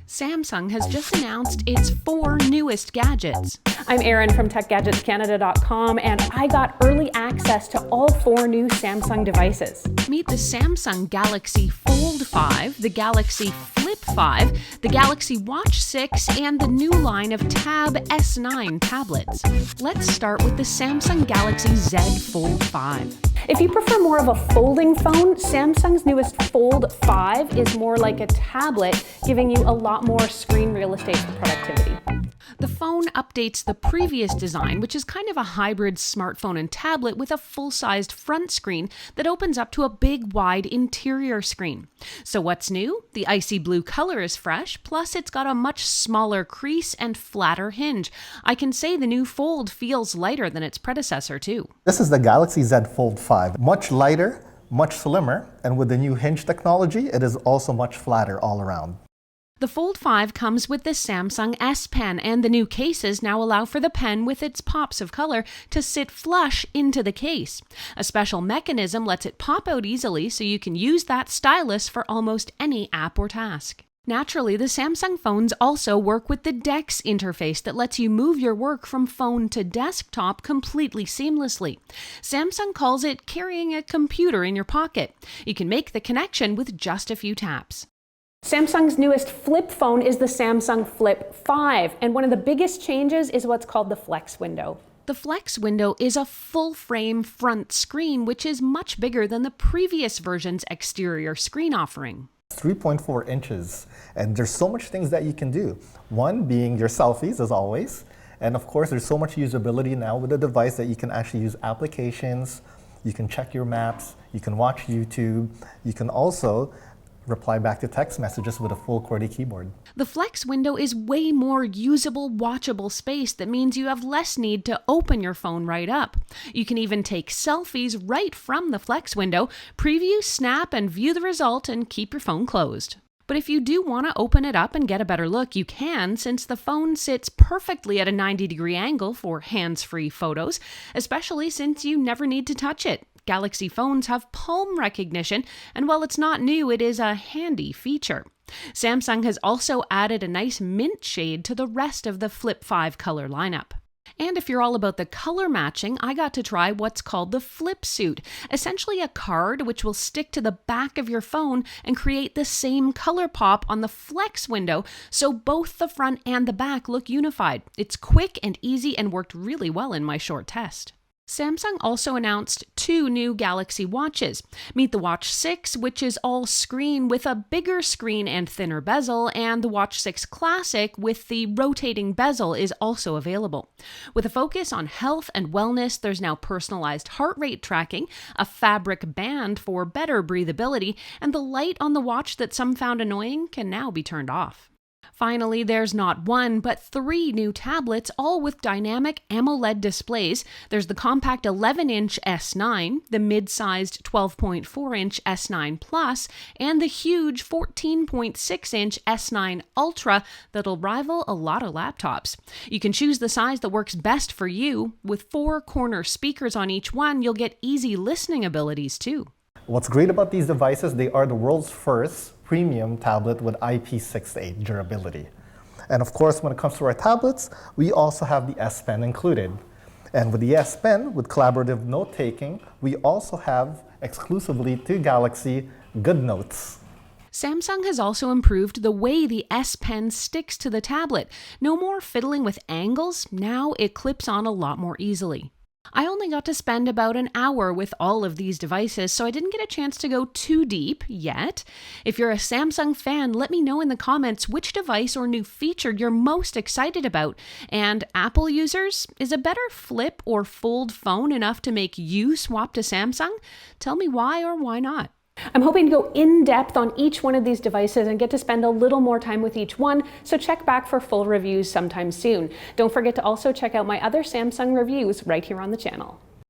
Samsung has just announced its 4 newest gadgets. I'm Erin from TechGadgetsCanada.com, and I got early access to all 4 new Samsung devices. Meet the Samsung Galaxy Fold5, the Galaxy Flip5, the Galaxy Watch 6, and the new line of Tab S9 tablets. Let's start with the Samsung Galaxy Z Fold5. If you prefer more of a folding phone, Samsung's newest Fold 5 is more like a tablet, giving you a lot more screen real estate for productivity. The phone updates the previous design, which is kind of a hybrid smartphone and tablet with a full-sized front screen that opens up to a big, wide interior screen. So what's new? The icy blue color is fresh, plus it's got a much smaller crease and flatter hinge. I can say the new Fold feels lighter than its predecessor too. This is the Galaxy Z Fold 5. Much lighter, much slimmer, and with the new hinge technology, it is also much flatter all around. The Fold 5 comes with the Samsung S Pen, and the new cases now allow for the pen with its pops of color to sit flush into the case. A special mechanism lets it pop out easily so you can use that stylus for almost any app or task. Naturally, the Samsung phones also work with the DeX interface that lets you move your work from phone to desktop completely seamlessly. Samsung calls it carrying a computer in your pocket. You can make the connection with just a few taps. Samsung's newest flip phone is the Samsung Flip 5, and one of the biggest changes is what's called the Flex window. The Flex window is a full-frame front screen, which is much bigger than the previous version's exterior screen offering. 3.4 inches, and there's so much things that you can do. One being your selfies, as always, and of course there's so much usability now with the device that you can actually use applications, you can check your maps, you can watch YouTube, you can also reply back to text messages with a full QWERTY keyboard. The Flex window is way more usable, watchable space that means you have less need to open your phone right up. You can even take selfies right from the Flex window, preview, snap, and view the result and keep your phone closed. But if you do want to open it up and get a better look, you can, since the phone sits perfectly at a 90-degree angle for hands-free photos, especially since you never need to touch it. Galaxy phones have palm recognition, and while it's not new, it is a handy feature. Samsung has also added a nice mint shade to the rest of the Flip 5 color lineup. And if you're all about the color matching, I got to try what's called the Flip Suit, essentially a card which will stick to the back of your phone and create the same color pop on the Flex window, so both the front and the back look unified. It's quick and easy and worked really well in my short test. Samsung also announced 2 new Galaxy Watches. Meet the Watch 6, which is all screen with a bigger screen and thinner bezel, and the Watch 6 Classic with the rotating bezel is also available. With a focus on health and wellness, there's now personalized heart rate tracking, a fabric band for better breathability, and the light on the watch that some found annoying can now be turned off. Finally, there's not 1, but 3 new tablets, all with dynamic AMOLED displays. There's the compact 11-inch S9, the mid-sized 12.4-inch S9 Plus, and the huge 14.6-inch S9 Ultra that'll rival a lot of laptops. You can choose the size that works best for you. With 4 corner speakers on each one, you'll get easy listening abilities too. What's great about these devices, they are the world's first premium tablet with IP68 durability. And of course, when it comes to our tablets, we also have the S Pen included. And with the S Pen, with collaborative note-taking, we also have, exclusively to Galaxy, Good Notes. Samsung has also improved the way the S Pen sticks to the tablet. No more fiddling with angles, now it clips on a lot more easily. I only got to spend about an hour with all of these devices, so I didn't get a chance to go too deep yet. If you're a Samsung fan, let me know in the comments which device or new feature you're most excited about. And Apple users, is a better flip or fold phone enough to make you swap to Samsung? Tell me why or why not. I'm hoping to go in depth on each one of these devices and get to spend a little more time with each one, so check back for full reviews sometime soon. Don't forget to also check out my other Samsung reviews right here on the channel.